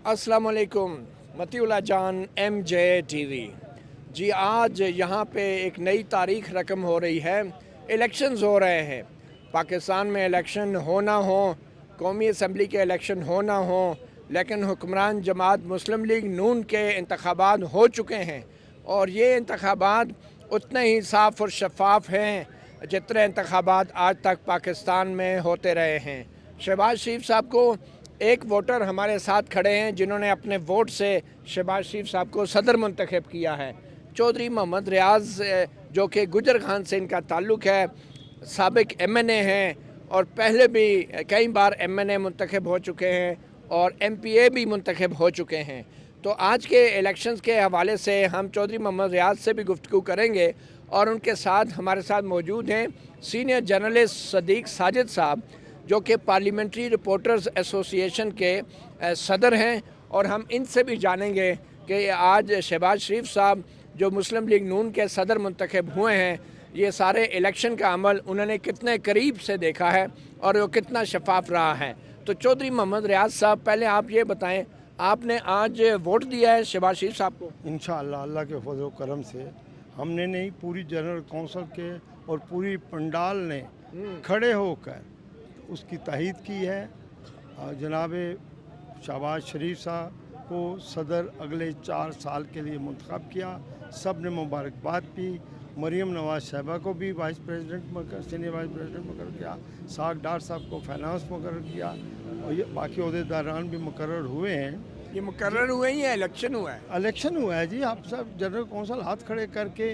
अस्सलाम वालेकुम। मतीउल्लाह जान MJ TV। जी आज यहाँ पे एक नई तारीख रकम हो रही है। इलेक्शंस हो रहे हैं पाकिस्तान में। इलेक्शन हो ना हो, कौमी असम्बली के इलेक्शन हो ना हो, लेकिन हुक्मरान जमात मुस्लिम लीग नून के इंतखाबात हो चुके हैं और ये इंतखाबात उतने ही साफ़ और शफाफ हैं जितने इंतखाबात आज तक पाकिस्तान में होते रहे हैं। शहबाज शरीफ साहब को एक वोटर हमारे साथ खड़े हैं जिन्होंने अपने वोट से शहबाज शरीफ साहब को सदर मुंतखब किया है। चौधरी मोहम्मद रियाज जो कि गुजर खान से इनका ताल्लुक़ है, साबिक MNA हैं और पहले भी कई बार MNA मुंतखब हो चुके हैं और MPA भी मुंतखब हो चुके हैं। तो आज के इलेक्शंस के हवाले से हम चौधरी मोहम्मद रियाज से भी गुफ्तगू करेंगे और उनके साथ हमारे साथ मौजूद हैं सीनियर जर्नलिस्ट सदीक साजिद साहब जो कि पार्लियामेंट्री रिपोर्टर्स एसोसिएशन के सदर हैं, और हम इनसे भी जानेंगे कि आज शहबाज शरीफ साहब जो मुस्लिम लीग नून के सदर मुंतखब हुए हैं, ये सारे इलेक्शन का अमल उन्होंने कितने करीब से देखा है और वो कितना शफाफ रहा है। तो चौधरी मोहम्मद रियाज साहब, पहले आप ये बताएं, आपने आज वोट दिया है शहबाज शरीफ साहब को? इंशाअल्लाह अल्लाह के फजल करम से हमने नहीं, पूरी जनरल कौंसिल के और पूरी पंडाल ने खड़े होकर उसकी ताहीद की है। जनाब शहबाज शरीफ साहब को सदर अगले 4 साल के लिए मुंतखब किया। सब ने मुबारकबाद की। मरीम नवाज साहबा को भी vice president senior vice president मुकर्रर किया। साग डार साहब को फाइनेंस मुकर्रर किया और ये बाकी अहदेदारान भी मुकर्रर हुए हैं। ये मुकर्रर हुए हैं या इलेक्शन हुआ है? इलेक्शन हुआ है जी। आप सब जनरल कौंसिल हाथ खड़े करके,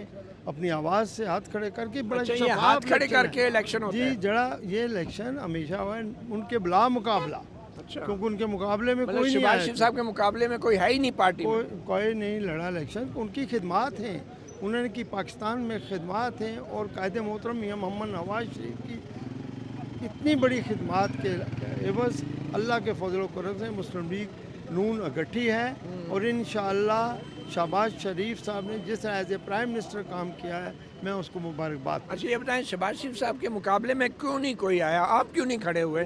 अपनी आवाज़ से हाथ खड़े करके, बड़ा अच्छा, ये हाथ खड़े करके इलेक्शन होता जी है? जरा ये इलेक्शन हमेशा हुआ है उनके बिला मुकाबला। अच्छा, क्योंकि उनके मुकाबले में मतलब कोई नहीं शहबाज आया, शरीफ साहब के मुकाबले में कोई है ही नहीं पार्टी में। कोई नहीं लड़ा इलेक्शन। उनकी खिदमात हैं, उन्होंने की पाकिस्तान में खिदमात हैं और कायदे मोहतरम मियां मोहम्मद नवाज शरीफ की इतनी बड़ी खिदमात के एवज़ अल्लाह के फजल करम से मुस्लिम लीग नून इकट्ठी है और इंशाअल्लाह शहबाज शरीफ साहब ने जिस तरह एज ए प्राइम मिनिस्टर काम किया है, मैं उसको मुबारकबाद। अच्छा, ये बताएं, शहबाज शरीफ साहब के मुकाबले में क्यों नहीं कोई आया? आप क्यों नहीं खड़े हुए?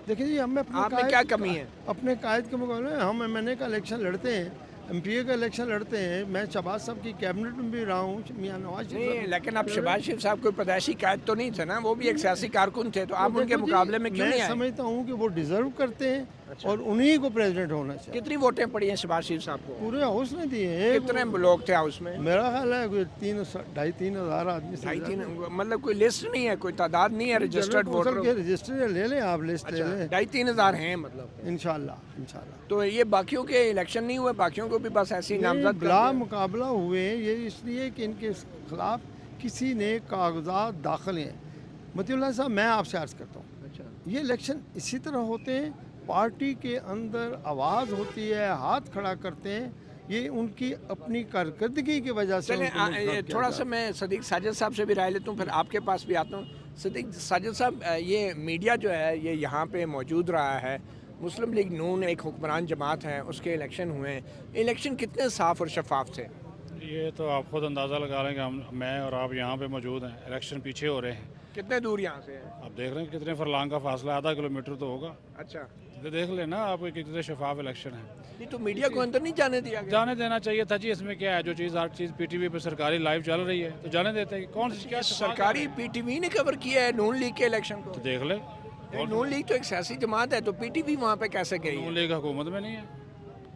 देखिए जी, हमें आप में क्या कमी है? अपने कायद के मुकाबले में हम MNA का इलेक्शन लड़ते हैं, MPA का इलेक्शन लड़ते हैं। मैं शहबाज साहब की कैबिनेट में भी रहा हूँ, मियां नवाज शरीफ नहीं, लेकिन अब शहबाज शरीफ साहब कोई पैदाइशी कायद तो नहीं थे ना, वो भी एक सियासी कारकुन थे, तो आप उनके मुकाबले में क्यों नहीं मैं आए? समझता हूँ कि वो डिजर्व करते हैं और उन्हीं को प्रेसिडेंट होना चाहिए। कितनी वोटें पड़ी हैं शहबाज शरीफ साहब को? पूरे हाउस ने दिए हैं। कितने लोग थे हाउस में? मेरा ख्याल है कोई 2,500 हज़ार आदमी से 2,500, मतलब कोई लिस्ट नहीं है, कोई तादाद नहीं है रजिस्टर्ड वोटर के रजिस्टर ले लें, आप लिस्ट ले लें। 2,500 हैं मतलब। इंशाल्लाह तो ये बाकियों के इलेक्शन नहीं हुए, बाकियों को भी बस ऐसे ही नामजद कर बिला दिया? मुकाबला हुए ये इसलिए कि इनके खिलाफ किसी ने कागजात दाखिल हैं। मतीउल्लाह साहब, मैं आपसे अर्ज़ करता हूँ, अच्छा, ये इलेक्शन इसी तरह होते हैं, पार्टी के अंदर आवाज़ होती है, हाथ खड़ा करते हैं, ये उनकी अपनी कारकर्दगी की वजह से चलें, उनको मुंतखब किया थोड़ा जाता सा है। मैं सदीक साजिद साहब से भी राय लेता हूँ, फिर आपके पास भी आता हूँ। सदीक साजिद साहब, ये मीडिया जो है ये यहाँ पे मौजूद रहा है, मुस्लिम लीग नून एक हुक्मरान जमात है, उसके इलेक्शन हुए हैं, इलेक्शन कितने साफ़ और शफाफ थे? ये तो आप खुद अंदाज़ा लगा लें कि मैं और आप यहाँ पे मौजूद हैं, इलेक्शन पीछे हो रहे हैं। कितने दूर यहाँ से है? आप देख रहे हैं कितने फरलांग का फासला है, आधा किलोमीटर तो होगा। अच्छा, तो देख लेना आप कितने शफाफ इलेक्शन है। नहीं तो मीडिया को अंदर नहीं जाने दिया गया? जाने देना चाहिए था जी। इसमें क्या है, जो चीज़ हर चीज़ PTV पे सरकारी लाइव चल रही है तो जाने देते हैं। कौन सी क्या सरकारी PTV ने कवर किया है नून लीग के इलेक्शन को? तो देख ले, नून लीग तो एक सियासी जमात है, तो PTV वहाँ पे कैसे गई नून है? लीग हुकूमत में नहीं है।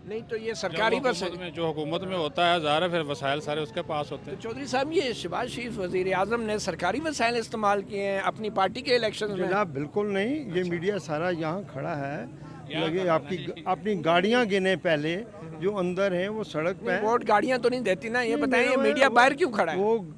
नहीं तो ये सरकारी बस है। जो हुकूमत में होता है ज़ाहिर है, फिर वसाइल सारे उसके पास होते तो हैं। चौधरी साहब, ये शहबाज शरीफ वज़ीर आज़म ने सरकारी वसाइल इस्तेमाल किए हैं अपनी पार्टी के इलेक्शन में? जनाब बिल्कुल नहीं, ये मीडिया सारा यहाँ खड़ा है, लगे आपकी अपनी गाड़ियाँ गिने पहले जो अंदर हैं वो सड़क पे हैं। वोट गाड़ियाँ तो नहीं देती ना, ये बताएं, ये मीडिया बाहर क्यों खड़ा है? वो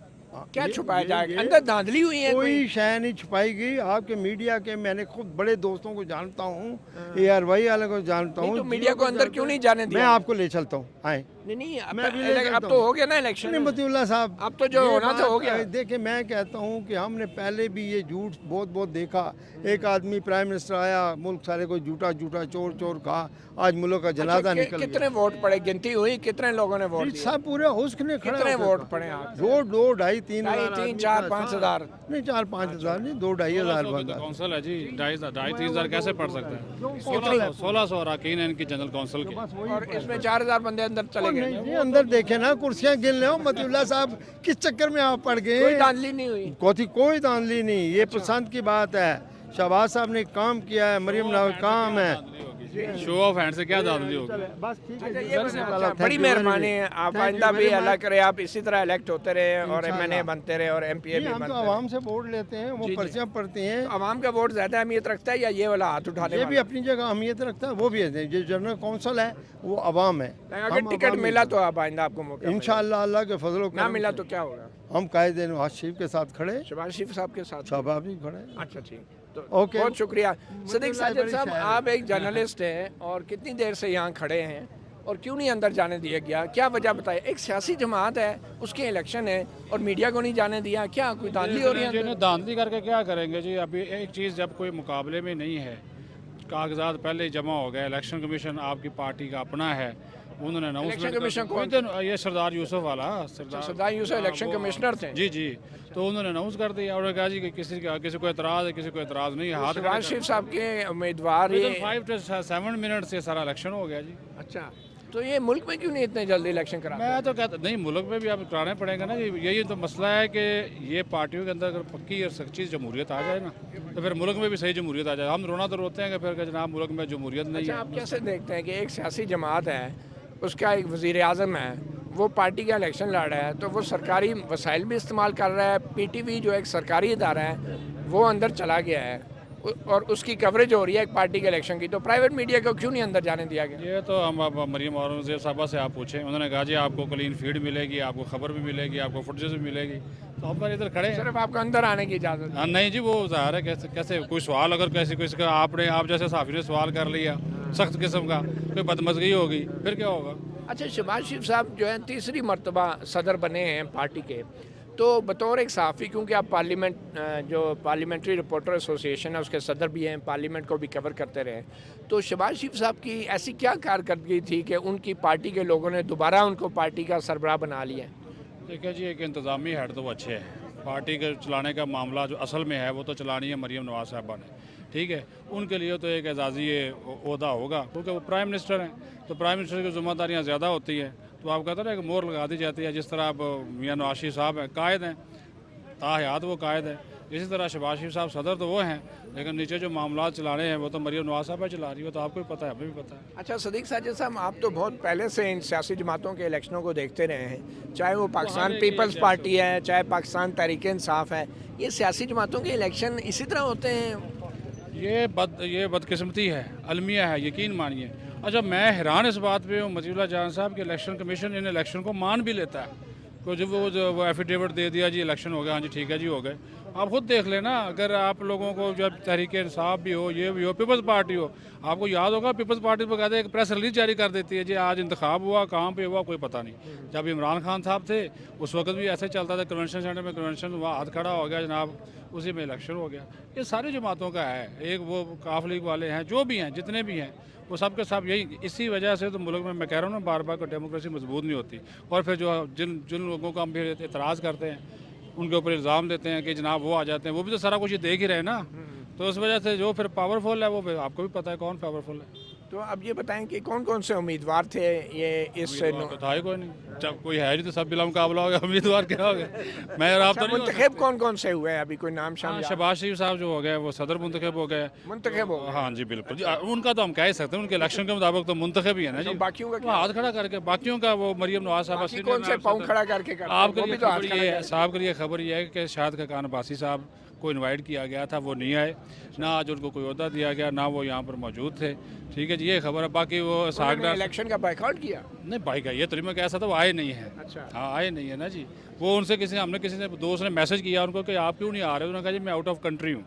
क्या ये- छुपाया ये- जाएगा? ये अंदर धांधली हुई है कोई शय नहीं छुपाई गई। आपके मीडिया के मैंने खुद बड़े दोस्तों को जानता हूँ, ARY वाले को जानता नहीं हूँ। तो मीडिया को अंदर क्यों नहीं जाने मैं दिया? आपको ले चलता हूँ, आए। नहीं मैं भी ये अब कहता तो हूँ। हो गया ना इलेक्शन नहीं मतीउल्लाह साहब, अब तो जो ये होना था हो बात, गया। देखिए मैं कहता हूँ कि हमने पहले भी ये झूठ बहुत बहुत देखा। एक आदमी प्राइम मिनिस्टर आया, मुल्क सारे को झूठा झूठा चोर चोर कहा, आज मुल्क का जनाजा निकल कितने गया। वोट पड़े, गिनती हुई कितने लोगों ने वोट ये दिए? सब पूरे हुस्न ने खड़े कितने होकर वोट कहा। पड़े आप? दो दो ढाई तीन ढाई, हजार तीन, आदमी चार, का 5,000? नहीं 4-5 हज़ार नहीं, 2-2.5 हज़ार 1600 की बंदा। तो काउंसिल है जी, 2.5-3 हज़ार कैसे पढ़ सकता है? 1600 अरकान है इनकी जनरल काउंसिल के। और इसमें 4,000 बंदे अंदर चले गए। नहीं जी, अंदर देखे ना, कुर्सियां गिन ले मतीउल्लाह साहब, किस चक्कर में आप पड़ कोई गए? धांधली नहीं हुई। कोई धांधली नहीं, ये पसंद की बात है। शहबाज साहब ने काम किया है, मरियम नवाज काम है। शो ऑफ हैंड से क्या धांधली होगी? बस ठीक अच्छा, है, ये बताएं, बड़ी मेहरबानी है, आप आइंदा भी अल्लाह करे आप इसी तरह इलेक्ट होते रहे और एमएनए बनते रहे और एमपीए भी हम तो बनते रहे। आवाम से वोट लेते हैं, वो जी, जी। पर्चियां पढ़ते हैं। आवाम का वोट ज्यादा अहमियत रखता है या ये वाला हाथ उठाने ये भी वाला? अपनी जगह अहमियत रखता है, वो भी है। जो जनरल काउंसिल है वो अवाम है। अगर टिकट मिला तो आप आइंदा आपको मौका मिलेगा। इंशाअल्लाह अल्लाह के फजल ना मिला तो क्या होगा? हम कायदे नवाज शरीफ के साथ खड़े, शहबाज शरीफ साहब के साथ। शहबाज भी खड़े। अच्छा ठीक, तो ओके। बहुत शुक्रिया सदीक साजिद लाइब्रेरी साहब, शहर है। आप एक जर्नलिस्ट हैं और कितनी देर से यहाँ खड़े हैं और क्यों नहीं अंदर जाने दिया गया? क्या वजह बताए? एक सियासी जमात है, उसके इलेक्शन है और मीडिया को नहीं जाने दिया, क्या कोई धांधली हो रही है? जी, धांधली करके क्या करेंगे जी? अभी एक चीज़ जब कोई मुकाबले में नहीं है, कागजात पहले ही जमा हो गए, इलेक्शन कमीशन आपकी पार्टी का अपना है, उन्होंने इलेक्शन कमीशन कौन? ये सरदार यूसुफ वाला सरदार यूसुफ इलेक्शन कमिश्नर थे। जी जी, तो उन्होंने अनाउंस कर दिया और कहा जी कि किसी को एतराज़ है, किसी को एतराज़ नहीं है, हाथ शहबाज शरीफ साहब के उम्मीदवार ये 5 to 7 मिनट से सारा इलेक्शन हो गया जी। अच्छा, तो ये मुल्क में क्यों नहीं इतने जल्दी इलेक्शन करा? मैं तो कहता नहीं, मुल्क में भी अब कराने पड़ेंगे ना जी। यही तो मसला है कि ये पार्टियों के अंदर अगर पक्की और सच्ची जमहूरियत आ जाए ना, तो फिर मुल्क में भी सही जमहूरियत आ जाए। हम रोना तो रोते हैं कि फिर जनाब मुल्क में जमहूरियत नहीं अच्छा, है। आप कैसे देखते हैं कि एक सियासी जमात है, उसका एक वज़ीर आज़म है, वो पार्टी का इलेक्शन लड़ रहा है, तो वो सरकारी वसाइल भी इस्तेमाल कर रहा है, पीटीवी जो एक सरकारी इदारा है वो अंदर चला गया है और उसकी कवरेज हो रही है एक पार्टी के इलेक्शन की, तो प्राइवेट मीडिया को क्यों नहीं अंदर जाने दिया गया? ये तो हम अब मरियम औरंगज़ेब साहबा से आप पूछें, उन्होंने कहा जी आपको क्लीन फीड मिलेगी, आपको खबर भी मिलेगी, आपको फुटेज भी मिलेगी, तो हम पर इधर खड़े हैं। सिर्फ आपको अंदर आने की इजाज़त है। हाँ नहीं जी, वो ज़ाहिर है कैसे कैसे कोई सवाल अगर किसी का आप जैसे साफी ने सवाल कर लिया सख्त किस्म का, कोई बदमज़गी होगी, फिर क्या होगा? अच्छा, शहबाज शरीफ साहब जो है तीसरी मरतबा सदर बने हैं पार्टी के, तो बतौर एक सहाफ़ी, क्योंकि आप जो पार्लियामेंट्री रिपोर्टर एसोसिएशन है उसके सदर भी हैं, पार्लियामेंट को भी कवर करते रहे, तो शहबाज शरीफ साहब की ऐसी क्या कारकर्दगी थी कि उनकी पार्टी के लोगों ने दोबारा उनको पार्टी का सरबराह बना लिया? देखिए जी, एक इंतज़ामी हेड तो वो अच्छे हैं, पार्टी के चलाने का मामला जो असल में है वो तो चलानी है मरियम नवाज साहबा ने, ठीक है। उनके लिए तो एक एजाज़ी ओहदा होगा क्योंकि वो प्राइम मिनिस्टर हैं, तो प्राइम मिनिस्टर की जिम्मेदारियाँ ज़्यादा होती हैं, तो आप कहते हैं ना कि मोहर लगा दी जाती है। जिस तरह अब मियां नवाज शरीफ साहब हैं, कायद हैं, ताहयात वो कायद हैं, इसी तरह शहबाज शरीफ साहब सदर तो वो हैं, लेकिन नीचे जो मामला चलाने हैं वो तो मरियम नवाज साहब चला रही है, तो आपको भी पता है, हमें भी पता है। अच्छा सदीक साजिद साहब, आप तो बहुत पहले से इन सियासी जमातों के इलेक्शनों को देखते रहे हैं, चाहे वो पाकिस्तान पीपल्स पार्टी है, चाहे पाकिस्तान तहरीक इंसाफ है, ये सियासी जमातों के इलेक्शन इसी तरह होते हैं? ये बदकिस्मती है, अलमिया है, यकीन मानिए। अच्छा, मैं हैरान इस बात पे हूँ मतीउल्लाह जान साहब कि इलेक्शन कमीशन इन इलेक्शन को मान भी लेता है। तो जब वो एफिडेविट दे दिया जी इलेक्शन हो गया, हाँ जी ठीक है जी हो गए। आप खुद देख लेना, अगर आप लोगों को जब तहरीक इंसाफ भी हो, ये भी हो, पीपल्स पार्टी हो, आपको याद होगा पीपल्स पार्टी पर कहते हैं एक प्रेस रिलीज जारी कर देती है जी आज इंतखाब हुआ, कहाँ पे हुआ कोई पता नहीं। जब इमरान खान साहब थे उस वक्त भी ऐसे चलता था, कन्वेंशन सेंटर में कन्वेंशन हुआ, हाथ खड़ा हो गया जनाब, उसी में इलेक्शन हो गया। ये सारी जमातों का है, एक वो काफ लीग वाले हैं, जो भी हैं, जितने भी हैं, वो सब के सब यही, इसी वजह से तो मुल्क में मैं कह रहा हूँ ना बार बार को डेमोक्रेसी मजबूत नहीं होती। और फिर जो जिन लोगों का हम फिर एतराज़ करते हैं उनके ऊपर इल्ज़ाम देते हैं कि जनाब वो आ जाते हैं, वो भी तो सारा कुछ ये देख ही रहे ना, तो उस वजह से जो फिर पावरफुल है वो फिर आपको भी पता है कौन पावरफुल है। तो अब ये बताएं कि कौन कौन से उम्मीदवार थे ये इस तो था ही कोई नहीं, जब कोई है नहीं तो सब बिला मुकाबला हो गया, उम्मीदवार क्या हो गया? मैं और आप तो नहीं हो मुंतखब कौन कौन से हुए हैं? अभी कोई नाम सकते। शामिल? शहबाज शरीफ साहब जो हो गए वो सदर मुंतखब हो गए। मुंतखब हो गए। हाँ जी बिल्कुल जी, उनका तो हम कह ही सकते हैं, उनके इलेक्शन के मुताबिक तो मुंतखब ही है ना जी। बाकियों का वो हाथ खड़ा करके, बाकियों का वो मरियम नवाज साहब बाकी कौन से पाँव खड़ा करके करते हैं? आपके वो लिए भी तो हाथ खबर खड़ा ये है, साहब के लिए खबर ये है कि शाहिद खान अब्बासी साहब को इनवाइट किया गया था, वो नहीं आए, ना आज उनको कोई ओहदा दिया गया, ना वो यहाँ पर मौजूद थे, ठीक है जी, ये खबर है। बाकी वो सागडा इलेक्शन का बाइकआउट किया? नहीं भाई का ये तो मैं कैसा था, वो आए नहीं है। अच्छा। हाँ आए नहीं है ना जी, वो उनसे किसी ने दोस्त ने मैसेज किया उनको कि आप क्यों नहीं आ रहे, उन्होंने कहा जी मैं आउट ऑफ कंट्री हूँ,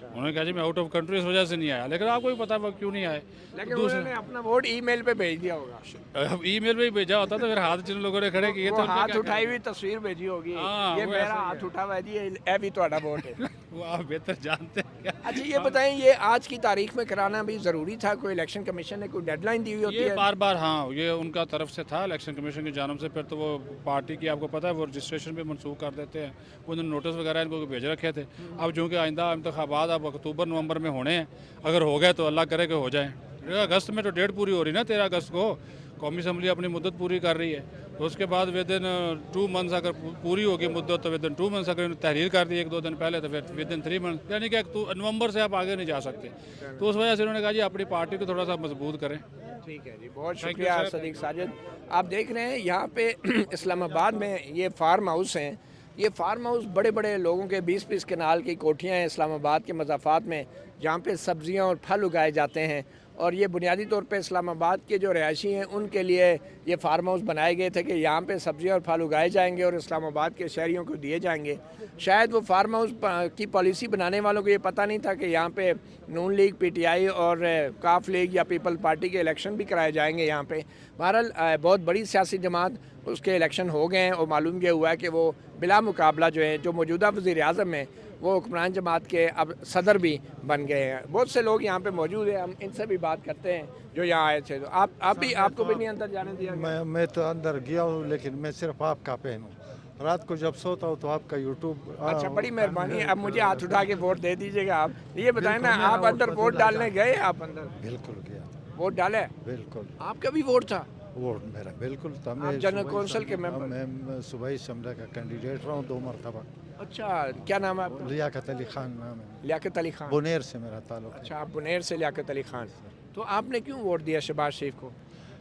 उन्होंने कहा जी मैं आउट ऑफ कंट्री इस वजह से नहीं आया, लेकिन आपको भी पता है वो क्यों नहीं आए। लेकिन उन्होंने अपना वोट ईमेल पे भेज दिया होगा, अब ईमेल में ही भेजा होता तो फिर हाथ जिन लोगों ने खड़े किए वो थे उनका हाथ क्या उठाई हुई तस्वीर भेजी होगी, हाँ, ये वो मेरा ऐसा ही हाथ है। उठा हुआ है जी, ये भी ਤੁਹਾਡਾ वोट है। करना? वो आप बेहतर जानते हैं क्या। अच्छा ये बताएं, ये आज की तारीख में कराना भी ज़रूरी था? कोई इलेक्शन कमीशन ने कोई डेडलाइन दी हुई होती ये है? बार बार हाँ, ये उनका तरफ से था इलेक्शन कमीशन की जानब से, फिर तो वो पार्टी की आपको पता है वो रजिस्ट्रेशन भी मनसूख कर देते हैं, उन्होंने नोटिस वगैरह इनको भेज रखे थे। अब चूँकि आइंदा इंतखाबात अब अक्टूबर नवंबर में होने हैं, अगर हो गए तो अल्लाह करे कि हो जाए। अगस्त में तो डेट पूरी हो रही ना, 13 अगस्त को कौमी असम्बली अपनी मुद्दत पूरी कर रही है, तो उसके बाद विद इन 2 मंथ्स अगर पूरी होगी मुद्दत तो विद इन 2 मंथ्स, अगर तहरीर कर दी 1-2 दिन पहले तो फिर विद इन 3 मंथ्स, यानी कि नवंबर से आप आगे नहीं जा सकते। तो उस वजह से उन्होंने कहा जी अपनी पार्टी को थोड़ा सा मजबूत करें। ठीक है जी, बहुत शुक्रिया सदीक साजिद। आप देख रहे हैं यहाँ पे इस्लामाबाद में ये फार्म हाउस हैं, ये फार्म हाउस बड़े बड़े लोगों के 20-20 कनाल की कोठियाँ हैं इस्लामाबाद के मज़ाफ़ात में, जहाँ पे सब्ज़ियाँ और फल उगाए जाते हैं। और ये बुनियादी तौर पे इस्लामाबाद के जो रहायशी हैं उनके लिए ये फार्म हाउस बनाए गए थे कि यहाँ पे सब्ज़ियाँ और फल उगाए जाएंगे और इस्लामाबाद के शहरियों को दिए जाएंगे। शायद वो फार्म हाउस की पॉलिसी बनाने वालों को ये पता नहीं था कि यहाँ पे नून लीग, पीटीआई और काफ लीग या पीपल पार्टी के इलेक्शन भी कराए जाएंगे यहाँ पे। बहरहाल बहुत बड़ी सियासी जमात, उसके इलेक्शन हो गए हैं और मालूम ये हुआ है कि वो बिला मुकाबला जो है, जो मौजूदा वज़ीर आज़म है वो हुक्मरान जमात के अब सदर भी बन गए हैं। बहुत से लोग यहाँ पे मौजूद हैं, हम इनसे भी बात करते हैं जो यहाँ आए थे। तो आपको भी नहीं अंदर जाने दिया गया? मैं तो अंदर गया हूँ, लेकिन मैं सिर्फ आपका फैन हूँ। रात को जब सोता हूँ तो आपका यूट्यूब। अच्छा, बड़ी मेहरबानी। अब मुझे हाथ उठा के वोट दे दीजिएगा आप। ये बताएं ना, आप अंदर वोट डालने गए? आप अंदर बिल्कुल गया था, वोट डाले? बिल्कुल। आपका भी वोट था? वोट मेरा बिल्कुल था। आप जनरल कौंसिल के मेंबर? मैं सूबाई असम्बली का कैंडिडेट रहा हूँ 2 मरतबा। अच्छा, क्या नाम है आपका? लियाकत अली खान नाम है। लियाकत अली खान। बुनेर से मेरा ताल्लुक है। अच्छा, आप बुनेर से लियाकत अली खान। तो आपने क्यों वोट दिया शहबाज शरीफ को?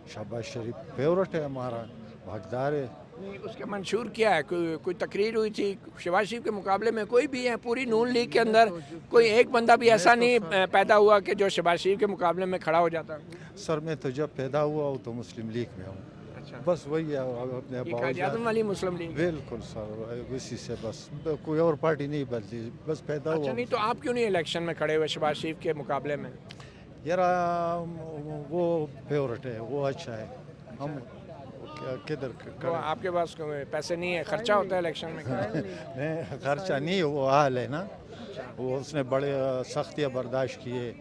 शहबाज शरीफ फेवरेट है हमारा, हकदार है। नहीं, उसका मंशूर क्या है? कोई तकरीर हुई थी शहबाज शरीफ के मुकाबले में? कोई भी है पूरी नून लीग के अंदर कोई एक बंदा भी ऐसा नहीं पैदा हुआ कि जो शहबाज शरीफ के मुकाबले में खड़ा हो जाता? सर मैं तो जब पैदा हुआ हूँ तो मुस्लिम लीग में हूँ। अच्छा, बस वही है अपने ये कायद-ए-आज़म वाली मुस्लिम लीग? बिल्कुल सर, इसी से बस कोई और पार्टी नहीं बदली, बस पैदा अच्छा, हुआ। नहीं तो आप क्यों नहीं इलेक्शन में खड़े हुए शहबाज शरीफ के मुकाबले में? यार वो फेवरेट है, वो अच्छा है। हम किधर तो आपके पास पैसे नहीं है, खर्चा होता है इलेक्शन में? नहीं, खर्चा नहीं, वो हाल है ना, वो उसने बड़े सख्तियाँ बर्दाश्त किए।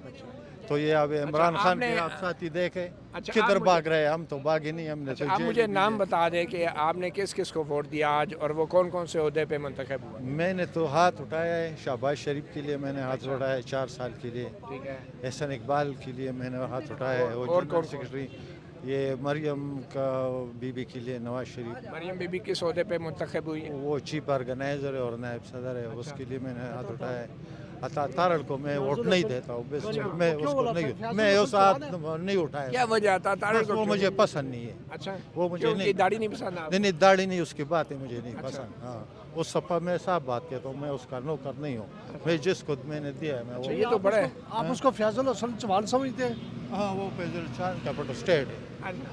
तो ये अब इमरान खान के आप साथी देखे अच्छा, किधर आप भाग रहे, हम तो भागे नहीं, हमने अच्छा, तो आप जेल मुझे में नाम बता दें कि आपने किस किस को वोट दिया आज और वो कौन कौन से ओहदे पे मुंतखब हुआ? मैंने तो हाथ उठाया है, शहबाज शरीफ के लिए मैंने हाथ उठाया है 4 साल के लिए। ठीक है। एहसन इकबाल के लिए मैंने हाथ उठाया है, और और कौन? सेक्रेटरी ये मरियम का बीबी के लिए नवाज शरीफ, मरियम बीबी किस ओहदे पे मुंतखब हुई है? वो चीफ ऑर्गेनाइजर है और नायब सदर है, उसके लिए मैंने हाथ उठाया है। अता तारड़ को मैं वोट नहीं देता हूँ, बस मैं उसको नहीं, मैं उस हाथ नहीं उठाया। क्या वजह था तारड़ बस को? वो मुझे पसंद नहीं है। अच्छा, वो मुझे क्यों, उनकी नहीं, दाढ़ी नहीं पसंद आपको? नहीं दाढ़ी नहीं, उसकी बातें मुझे नहीं पसंद। हाँ, उस सपा में साफ बात कहता हूँ, मैं उसका नौकर नहीं हूँ। मैं जिसको मैंने दिया है मैं अच्छा, वो। ये तो बड़ा है। आप उसको फैजल हसन चौहान समझते हैं? हाँ, वो फैजल चांद कैपिटल स्टेट है।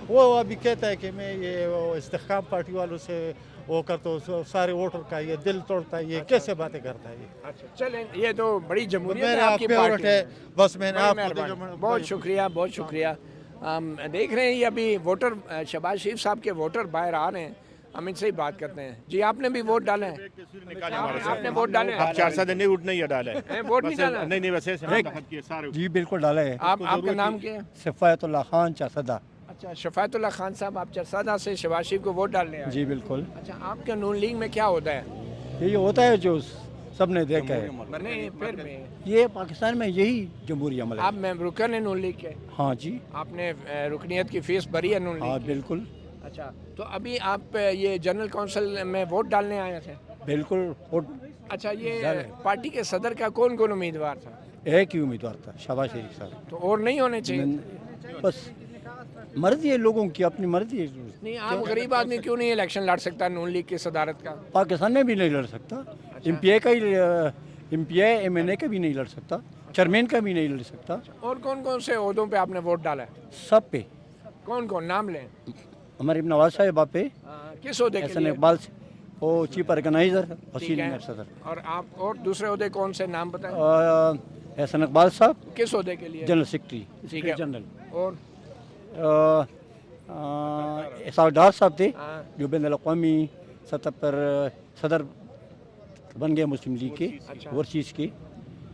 वो अभी कहता है कि मैं ये इस्तेकाम पार्टी वालों से वो करता हूँ, सारे वोटर का ये दिल तोड़ता है, ये कैसे बातें करता है ये? अच्छा, चलें, ये तो बड़ी जमहूरियत है मेरा आपकी फेवरेट पार्टी है, में। बस मैंने बड़ी आपको मेहरबानी। बहुत शुक्रिया, बहुत शुक्रिया। हम देख रहे हैं ये अभी वोटर शहबाज शरीफ साहब के वोटर बाहर आ रहे हैं, हम इनसे ही बात करते हैं। जी, आपने भी वोट डाले हैं? आपने वोट डाले हैं? आप 4 साल नहीं वोट नहीं डाला है। हैं, वोट नहीं डाला? नहीं वैसे सारे जी बिल्कुल डाला है। आपका नाम क्या है? सफ़ायतुल्लाह खान चासदा। अच्छा, शफायतुल्लाह खान साहब, आप चरसादा से शहबाज शरीफ को वोट डालने आए? जी बिल्कुल, अच्छा, आपके नून लीग में क्या होता है? ये होता है जो सबने देखा है। नहीं, फिर में ये पाकिस्तान में यही जमहूरी अमल है। आप रुकन है नून लीग के? हाँ जी, आपने रुकनियत की फीस भरी है नून हाँ लीग की? बिल्कुल अच्छा, तो अभी आप ये जनरल काउंसिल में वोट डालने आए थे? बिल्कुल। वोट अच्छा, ये पार्टी के सदर का कौन कौन उम्मीदवार था? एक ही उम्मीदवार था, शहबाज शरीफ साहब। तो और नहीं होने चाहिए? बस मर्जी है लोगों की, अपनी मर्जी है। नहीं, आप गरीब आदमी क्यों नहीं इलेक्शन लड़ सकता नून लीग की सदारत का? पाकिस्तान में भी नहीं लड़ सकता, MPA का ही, MPA MNA का भी नहीं लड़ सकता, चेयरमैन का भी नहीं लड़ सकता। और कौन कौन से ओहदों पे आपने वोट डाला है? सब पे कौन कौन, नाम लें? हमारे नवाज साहब पे, किस ओहदे के एहसन लिए? इकबाल वो चीफ ऑर्गेनाइजर ठीक वसील है। नगर सदर। और आप और दूसरे ओहदे कौन से नाम बताएं? एहसन इकबाल साहब किस ओहदे के लिए? जनरल सेक्रेटरी ठीक है। जनरल। और इसाक डार साहब थे हाँ, जो बैन अवी सतह पर सदर बन गए मुस्लिम लीग के अच्छा। ओवरसीज़ के।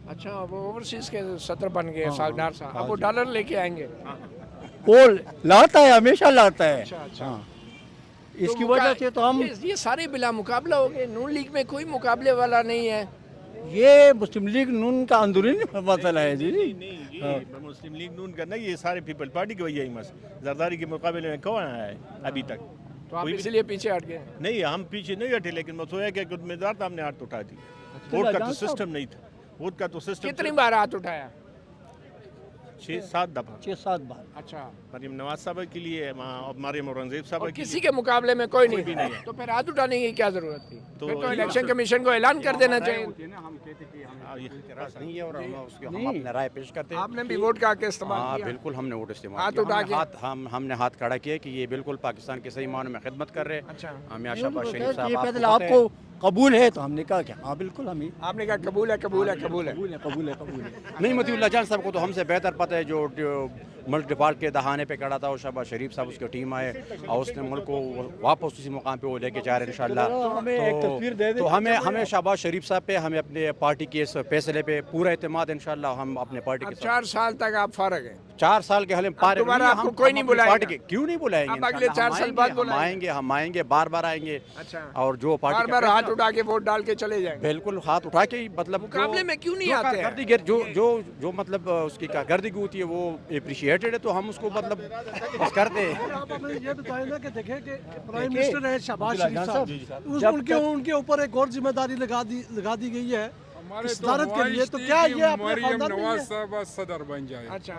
अच्छा वो ओवरसीज के सदर बन गए सागदार साहब। अब वो डॉलर लेके आएंगे। वो लाता है, हमेशा लाता है। अच्छा अच्छा। हाँ, इसकी वजह से तो हम ये सारे बिला मुकाबला हो गए। नून लीग में कोई मुकाबले वाला नहीं है। ये मुस्लिम लीग नून का अंदरूनी मसला है जी। नहीं ये मुस्लिम लीग नून का नहीं, ये सारे पीपल पार्टी की वजह ही मस जरदारी के मुकाबले में कौन आया है अभी तक? तो आप इसलिए पीछे हट गए। नहीं हम पीछे नहीं हटे, लेकिन मसोया के उम्मीदवार था, हमने हाथ उठा दी। अच्छा, वोट का तो जान साहब। सिस्टम नहीं था, वोट का तो सिस्टम कितनी बार हाथ उठाया? 6-7 दफा। 6-7 बार। अच्छा। मरियम नवाज साहब के लिए, मरियम औरंगजेब साहब और के किसी लिए। के मुकाबले में कोई नहीं भी नहीं है। तो फिर हाथ उठाने की क्या जरूरत थी? तो फिर तो इलेक्शन कमीशन को ऐलान कर देना चाहिए। नहीं है और हम हम अपने राय पेश करते हैं। आपने भी वोट का हक इस्तेमाल हाँ किया? बिल्कुल हमने वोट इस्तेमाल हाथ किया। उठा के? हमने हाथ खड़ा किया कि ये बिल्कुल पाकिस्तान के सही मानों में खिदमत कर रहे हैं। अच्छा। हम यहाँ शहबाज शरीफ साहब ये आपको फैसला पता है। आपको कबूल है? तो हमने कहा कि हाँ बिल्कुल हमें आपने कहा कबूल है कबूल है कबूल है। कबूल है, कबूल है, कबूल है। नहीं मतीउल्लाह जान साहब को तो हमसे बेहतर पता है, जो मुल्क डिफॉल्ट के दहाने पे खड़ा था और शहबाज शरीफ साहब उसकी टीम आए और उसने मुल्क को वापस उसी मुकाम पे वो लेके जा रहे हैं इंशाल्लाह। हमें एक तस्वीर दे दे। तो हमें शहबाज शरीफ साहब पे, हमें अपने पार्टी के इस फैसले पे पूरा एतमाद इंशाल्लाह। हम अपने पार्टी अब के साथ 4 साल तक आप फारग हैं। 4 साल के हले पार दोबारा नहीं, आपको हम- कोई हम नहीं अपनी बुलाएगा। पार्टी के क्यों नहीं बुलाएंगे? अब अगले इंशाल्लाह 4 साल हम बाद आएंगे, हम आएंगे, बार आएंगे। अच्छा। और जो पार्टी बार का बार हाथ फैसला- उठा के वोट डाल के चले जाएंगे। बिल्कुल हाथ उठा के ही, मतलब मुकाबले में क्यों नहीं आते हैं? जो मतलब उसकी कारकर्दगी होती है वो अप्रिशिएटेड है, तो हम उसको मतलब बस करते हैं। आप हमें ये बताएं ना कि देखें कि प्राइम देखिए, मिनिस्टर है शहबाज शरीफ साहब, उनके ऊपर एक और जिम्मेदारी लगा दी गई है सदारत के लिए। तो क्या ये अपने मरियम खानदान में नवाज है? साहब सदर बन जाए। अच्छा।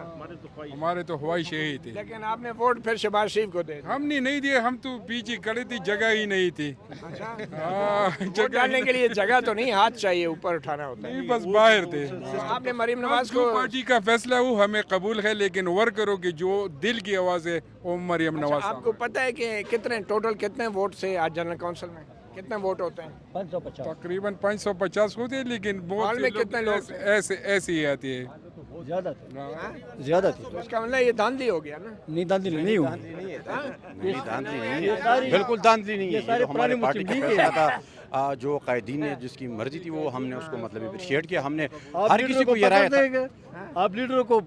हमारे तो ख्वाहिश यही थी। लेकिन आपने वोट फिर शहबाज शरीफ को दे दिया। हमने नहीं दिए, हम तो पीछे खड़े थी, जगह ही नहीं थी। अच्छा। हाँ, वोट जगह डालने के लिए जगह तो नहीं, हाथ चाहिए ऊपर उठाना होता है। नहीं, बस बाहर थे। आपने मरियम नवाज जो को पार्टी का फैसला हो हमें कबूल है, लेकिन वर्करों की जो दिल की आवाज़ है वो मरियम नवाज साहब। आपको पता है कि कितने वोट से आज जनरल काउंसिल में कितने वोट होते हैं? 550 तकरीबन 550 होते हैं, लेकिन बहुत हाल से में लोग कितने लोग? ऐसे ही आती है। ज्यादा थे, हाँ? ज्यादा थे। तो इसका मतलब ये धांधली हो गया ना। नहीं दांधी नहीं हुई। धांधली नहीं है, बिल्कुल धांधली नहीं है। ये सारे जो हमारे पुराने पार्टी का मुस्लिम लीग फैसला था, जो कायदीन ने जिसकी मर्जी थी वो हमने उसको मतलब अप्रिशिएट किया। हमने आप हर किसी लीडरों को ये राय पकड़ था। देंगे, आप लीडरों को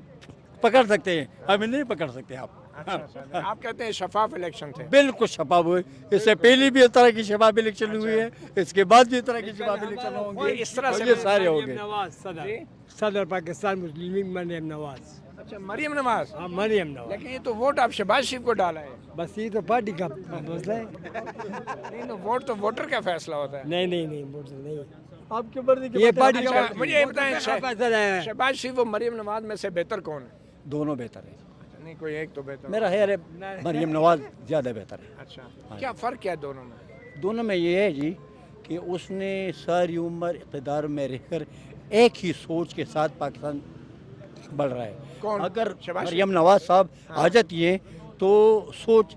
पकड़ सकते हैं, हमें नहीं पकड़ सकते आप। अच्छा। आप कहते हैं शफाफ इलेक्शन थे। बिल्कुल शफाफ हुए। इससे पहले भी इस तरह की शफाफ इलेक्शन हुई है, इसके बाद भी इस तरह की शफाफ इलेक्शन होंगे। ये इस तरह से और ये सारे हो गए। नवाज सदर पाकिस्तान मुस्लिम लीग मरियम नवाज। अच्छा मरियम नवाज। हाँ मरियम नवाज। लेकिन ये तो वोट आप शहबाज शरीफ को डाला है। बस ये तो पार्टी का मसला है। नहीं तो वोट तो वोटर का फैसला होता है। नहीं वोट नहीं। आपके मर्जी की ये बात है, पार्टी आपकी अच्छा, बात मुझे ये बताएं फैसला है। शहबाज शरीफ और मरियम नवाज में से बेहतर कौन है? नहीं। दोनों बेहतर है। नहीं कोई एक तो बेहतर। मेरा ख्याल है मरियम नवाज ज़्यादा बेहतर है। अच्छा क्या फ़र्क क्या है दोनों में? दोनों में ये है जी कि उसने सारी उम्र इक़्तिदार में रहकर एक ही सोच के साथ पाकिस्तान बढ़ रहा है। कौन? अगर शहबाज मरियम नवाज साहब आ जाती हैं तो सोच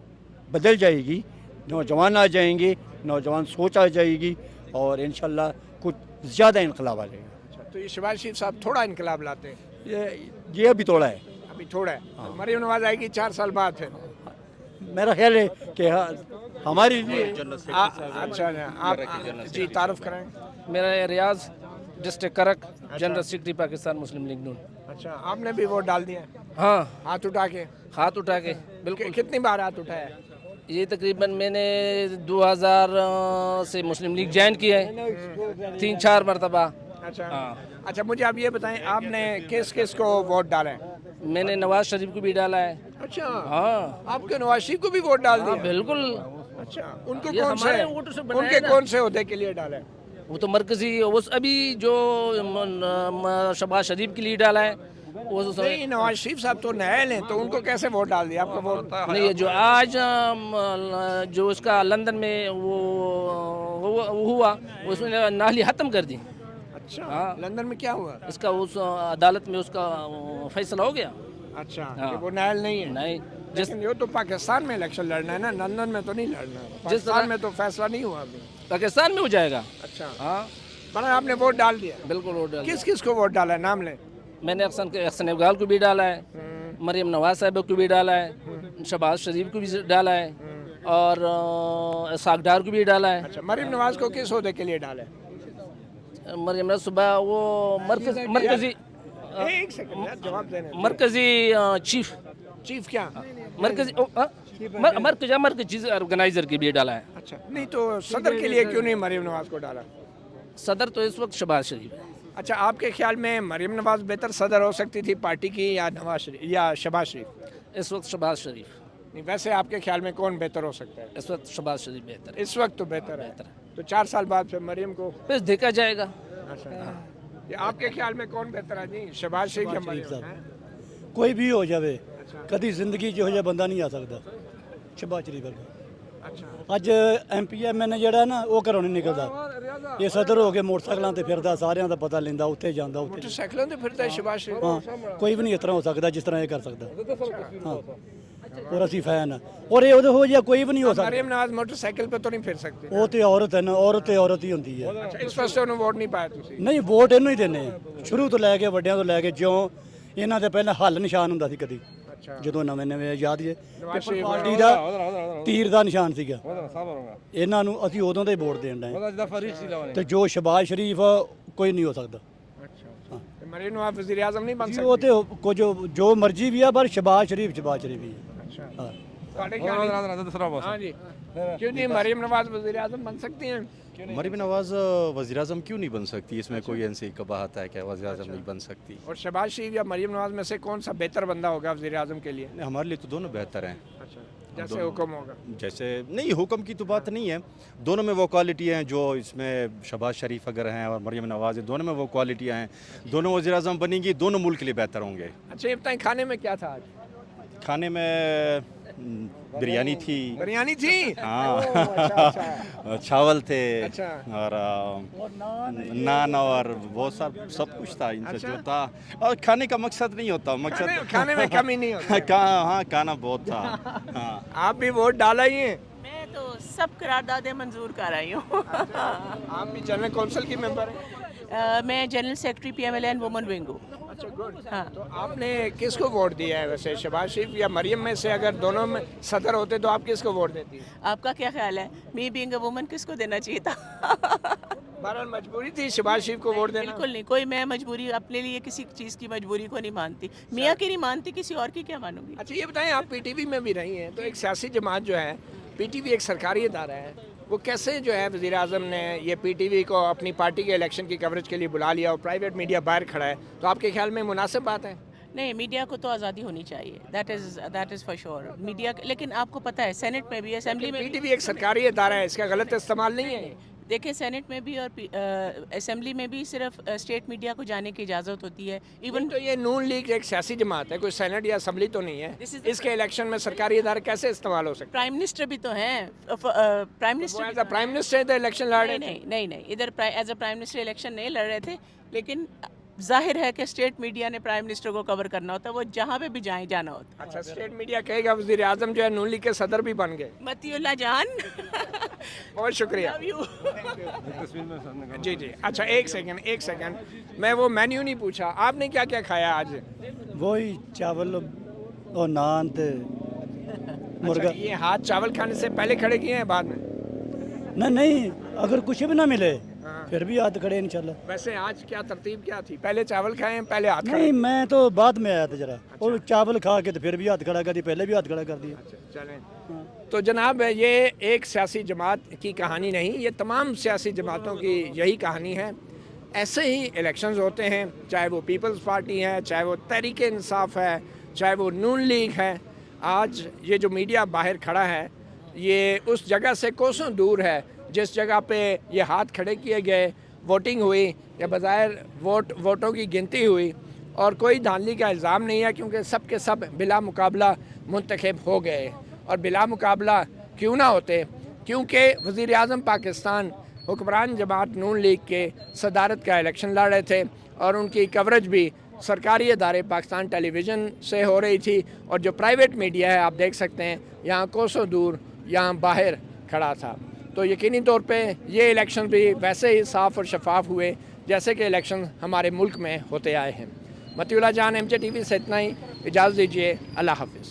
बदल जाएगी, नौजवान आ जाएंगे, नौजवान सोच आ जाएगी और इंशाल्लाह कुछ ज़्यादा इनकलाब आ जाएगा। अच्छा तो ये शहबाज शरीफ साहब थोड़ा इनकलाब लाते हैं। ये अभी थोड़ा है। अभी थोड़ा है। तो मरियम नवाज आएगी 4 साल बाद फिर। मेरा ख्याल है कि हमारे लिए अच्छा आप जी तारुफ कराएं। मेरा रियाज डिस्ट्रिक्ट करक, जनरल सेक्रेटरी पाकिस्तान मुस्लिम लीग नून। अच्छा आपने भी वोट डाल दिया? हाँ, हाथ उठा के? हाथ उठा के बिल्कुल। कितनी बार हाथ उठाया? ये तकरीबन मैंने 2000 से मुस्लिम लीग ज्वाइन किया है, 3-4 मरतबा। अच्छा अच्छा मुझे आप ये बताएं आपने किस को वोट डाला है? मैंने नवाज शरीफ को भी डाला है। अच्छा हाँ आपके नवाज शरीफ को भी वोट डाल दिया? बिल्कुल। अच्छा उनको ये कौन से हमारे वोटों से बनाया उनके ना। कौन से होते के लिए डाला है? वो तो मरकजी उस अभी जो शहबाज शरीफ के लिए डाला है वो नहीं नवाज शरीफ साहब तो नायल हैं तो उनको कैसे वोट डाल दिया? आपका वोट नहीं है जो आज जो उसका लंदन में वो हुआ उसने नाली खत्म कर दी। अच्छा हाँ। लंदन में क्या हुआ? इसका उस अदालत में उसका फैसला हो गया। अच्छा हाँ। कि वो नायल नहीं है। नहीं लेकिन ये तो पाकिस्तान में इलेक्शन लड़ना है ना, लंदन में तो नहीं लड़ना। पाकिस्तान में तो फैसला नहीं हुआ अभी। पाकिस्तान में हो जाएगा। अच्छा, हाँ बड़ा आपने वोट डाल दिया? बिल्कुल वोट डाल किस किस को वोट डाला है, नाम लें? मैंने अहसन इकबाल को भी डाला है, मरियम नवाज साहब को भी डाला है, शहबाज शरीफ को भी डाला है और इसाक डार को भी डाला है। अच्छा, मरीम नवाज को किस ओहदे के लिए डाला है? मरियम नवाज सुबह वो मरकजी एक सेकंड यार, जवाब देने दो। मरकजी चीफ चीफ क्या? मरकजी मरकजी चीज ऑर्गेनाइजर की भी डाला है। अच्छा, नहीं तो सदर के लिए क्यों नहीं मरीम नवाज को डाला? सदर तो इस वक्त शहबाज शरीफ है। अच्छा, आपके ख्याल में मरीम नवाज बेहतर सदर हो सकती थी पार्टी की या नवाज शरीफ या शहबाज शरीफ? इस वक्त शहबाज शरीफ। नहीं, वैसे आपके ख्याल में कौन बेहतर हो सकता है? इस वक्त शहबाज शरीफ बेहतर है। इस वक्त तो बेहतर है, तो 4 साल बाद फिर मरीम को। बस देखा जाएगा। अच्छा, ये आपके ख्याल में कौन बेहतर है जी, शहबाज शरीफ या मरीम? हैं? कोई भी हो जाए कभी जिंदगी ਜਿਹੋ ਜਿਹਾ ਬੰਦਾ ਨਹੀਂ ਆ ਸਕਦਾ ਸ਼ਹਿਬਾਜ਼ ਸ਼ਰੀਫ ਵਰਗਾ। अच्छा, ਅੱਜ ਐਮਪੀ ਐਮਐਨ ਜਿਹੜਾ ਨਾ ਉਹ ਘਰੋਂ ਨਹੀਂ ਨਿਕਲਦਾ, ਇਹ ਸਦਰ ਹੋ ਕੇ ਮੋਟਰਸਾਈਕਲਾਂ ਤੇ ਫਿਰਦਾ, ਸਾਰਿਆਂ ਦਾ ਪਤਾ ਲੈਂਦਾ, ਉੱਥੇ ਜਾਂਦਾ ਉੱਥੇ। मोटरसाइकिलों से फिरता है शहबाज शरीफ? ਹਾਂ ਕੋਈ ਵੀ ਨਹੀਂ ਇਸ ਤਰ੍ਹਾਂ ਹੋ ਸਕਦਾ ਜਿਸ ਤਰ੍ਹਾਂ ਇਹ ਕਰ ਸਕਦਾ। ਹਾਂ ਔਰ ਅਸੀਂ ਫੈਨ ਆ, ਔਰ ਇਹ ਉਹਦੇ ਹੋ ਜਿਹਾ ਕੋਈ ਵੀ ਨਹੀਂ ਹੋ ਸਕਦਾ। मरीम नवाज मोटरसाइकिल पे तो नहीं फिर सकती? ਉਹ ਤੇ ਔਰਤ ਹੈ ਨਾ, ਔਰਤ ਤੇ ਔਰਤ ਹੀ ਹੁੰਦੀ ਹੈ। अच्छा, इस वास्ते उन्होंने वोट नहीं पाया तुसी? ਨਹੀਂ ਵੋਟ ਇਹਨੂੰ ਹੀ ਦਿੰਦੇ ਆ, ਸ਼ੁਰੂ ਤੋਂ ਲੈ ਕੇ ਵੱਡਿਆਂ ਤੋਂ ਲੈ ਕੇ, ਜਿਉਂ ਇਹਨਾਂ ਦੇ ਪਹਿਲਾਂ ਹੱਲ ਨਿਸ਼ਾਨ ਹੁੰਦਾ ਸੀ ਕਦੀ, अच्छा, ਜਦੋਂ ਨਵੇਂ ਨਵੇਂ ਆਜ਼ਾਦ ਜੇ नवाज शरीफ ਪਾਰਟੀ ਦਾ ਤੀਰ ਦਾ ਨਿਸ਼ਾਨ ਸੀਗਾ, ਇਹਨਾਂ ਨੂੰ ਅਸੀਂ ਉਦੋਂ ਦੇ ਵੋਟ ਦੇਣ ਡਏ ਤੇ ਜੋ ਸ਼ਹਿਬਾਜ਼ ਸ਼ਰੀਫ ਕੋਈ ਨਹੀਂ ਹੋ ਸਕਦਾ। अच्छा, मरीम नवाज वजीर आजम नहीं बन ਜੀ सकती? ਉਹ ਤੇ ਕੁਝ ਜੋ ਮਰਜ਼ੀ ਵੀ ਆ, ਪਰ ਸ਼ਹਿਬਾਜ਼ ਸ਼ਰੀਫ ਹੀ ਹੈ। अच्छा, ਹਾਂ ਤੁਹਾਡੇ क्या नहीं? हाँ जी, क्यों नहीं मरीम नवाज वजीर आजम बन सकती हैं? मरीम नवाज वज़ीर आज़म क्यों नहीं बन सकती? इसमें कोई ऐसी कबाहत है कि वज़ीर आज़म नहीं बन सकती? और शहबाज शरीफ या मरीम नवाज में से कौन सा बेहतर बंदा होगा वजीर आजम के लिए? नहीं, हमारे लिए तो दोनों बेहतर हैं। अच्छा, जैसे हुक्म होगा। जैसे नहीं, हुक्म की तो बात नहीं है, दोनों में वो क्वालिटी हैं जो इसमें शहबाज शरीफ अगर हैं और मरीम नवाज, दोनों में वो क्वालिटियाँ हैं, दोनों वज़ीर आज़म बनेंगी, दोनों मुल्क के लिए बेहतर होंगे। अच्छा, ये बताएं खाने में क्या था आज? खाने में बिरयानी थी, बिरयानी थी? हाँ अच्छा, चावल थे अच्छा। और नान और बहुत सब कुछ था इनसे अच्छा। जो था। और खाने का मकसद नहीं होता, मकसद खाने में कमी नहीं होती। हाँ खाना बहुत था। हाँ आप भी वोट डाला ही है? मैं तो सब करारदादें मंजूर कर रही हूँ। आप भी जनरल कौंसिल की मेंबर हैं? मैं general secretary PMLN women wing हूँ। अच्छा, गुड। हाँ। तो आपने किसको वोट दिया है वैसे, शहबाज शरीफ या मरीम में से अगर दोनों में सदर होते तो आप किसको वोट देती? आपका क्या ख्याल है, मी बीइंग अ वुमन किसको देना चाहिए था? बहरहाल मजबूरी थी शहबाज शरीफ को वोट देना? बिल्कुल नहीं, कोई मैं मजबूरी अपने लिए किसी चीज़ की मजबूरी को नहीं मानती। मियाँ की नहीं मानती, किसी और की क्या मानूंगी? अच्छा, ये बताएं, आप पीटीवी में भी रही हैं, तो एक सियासी जमात जो है, पीटीवी एक सरकारी इदारा है, वो कैसे जो है वज़ीर आज़म ने ये पीटीवी को अपनी पार्टी के इलेक्शन की कवरेज के लिए बुला लिया और प्राइवेट मीडिया बाहर खड़ा है, तो आपके ख्याल में मुनासिब बात है? नहीं, मीडिया को तो आज़ादी होनी चाहिए, that is for sure. Media, लेकिन आपको पता है सेनेट में भी, असेंबली में पीटीवी एक सरकारी इदारा है, इसका गलत इस्तेमाल नहीं है? देखिए, सेनेट में भी और असेंबली में भी सिर्फ स्टेट मीडिया को जाने की इजाज़त होती है। इवन तो ये नून लीग एक सियासी जमात है, कोई सेनेट या असेंबली तो नहीं है, इसके इलेक्शन में सरकारी इदारे कैसे इस्तेमाल हो सकते प्राइम मिनिस्टर भी तो हैं, प्राइम मिनिस्टर हैं? प्राइम मिनिस्टर इधर इलेक्शन लड़ रहे थे? नहीं, इधर as a prime minister election नहीं लड़ रहे थे, लेकिन जाहिर है कि स्टेट मीडिया ने प्राइम मिनिस्टर को कवर करना होता है, वो जहाँ पे भी जाना होता है। अच्छा, स्टेट मीडिया कहेगा वज़ीर आज़म जो है नून लीग के सदर भी बन गए। मतीउल्लाह जान, बहुत शुक्रिया। जी जी, अच्छा एक सेकंड, मैं वो मेन्यू नहीं पूछा, आपने क्या क्या खाया आज? वही चावल और नान थे मुर्गा। अच्छा, ये हाथ चावल खाने से पहले खड़े किए हैं बाद में? नहीं, अगर कुछ भी ना मिले फिर भी हाथ खड़े इंशाल्लाह। वैसे आज क्या तरतीब क्या थी, पहले चावल खाए पहले हाथ खड़े? नहीं, मैं तो बाद में आया था जरा, और चावल खा के तो फिर भी हाथ खड़ा कर दिया, पहले भी हाथ खड़ा कर दिया। चलें, तो जनाब ये एक सियासी जमात की कहानी नहीं, ये तमाम सियासी जमातों की यही कहानी है। ऐसे ही इलेक्शंस होते हैं, चाहे वो पीपल्स पार्टी है, चाहे वो तहरीक इंसाफ है, चाहे वो नून लीग है। आज ये जो मीडिया बाहर खड़ा है, ये उस जगह से कोसों दूर है जिस जगह पे ये हाथ खड़े किए गए, वोटिंग हुई या बज़ाहिर वोटों की गिनती हुई, और कोई धांधली का इल्ज़ाम नहीं है, क्योंकि सब के सब बिला मुकाबला मुंतखब हो गए। और बिला मुकाबला क्यों ना होते, क्योंकि वज़ीर आज़म पाकिस्तान हुक्मरान जमात नून लीग के सदारत का इलेक्शन लड़ रहे थे और उनकी कवरेज भी सरकारी इदारे पाकिस्तान टेलीविज़न से हो रही थी, और जो प्राइवेट मीडिया है आप देख सकते हैं यहाँ कोसों दूर यहाँ बाहर खड़ा था। तो यकीनी तौर पे ये इलेक्शन भी वैसे ही साफ़ और शफाफ हुए जैसे कि इलेक्शन हमारे मुल्क में होते आए हैं। मतीउल्लाह जान, MJ TV से इतना ही, इजाज़त दीजिए, अल्लाह हाफिज़।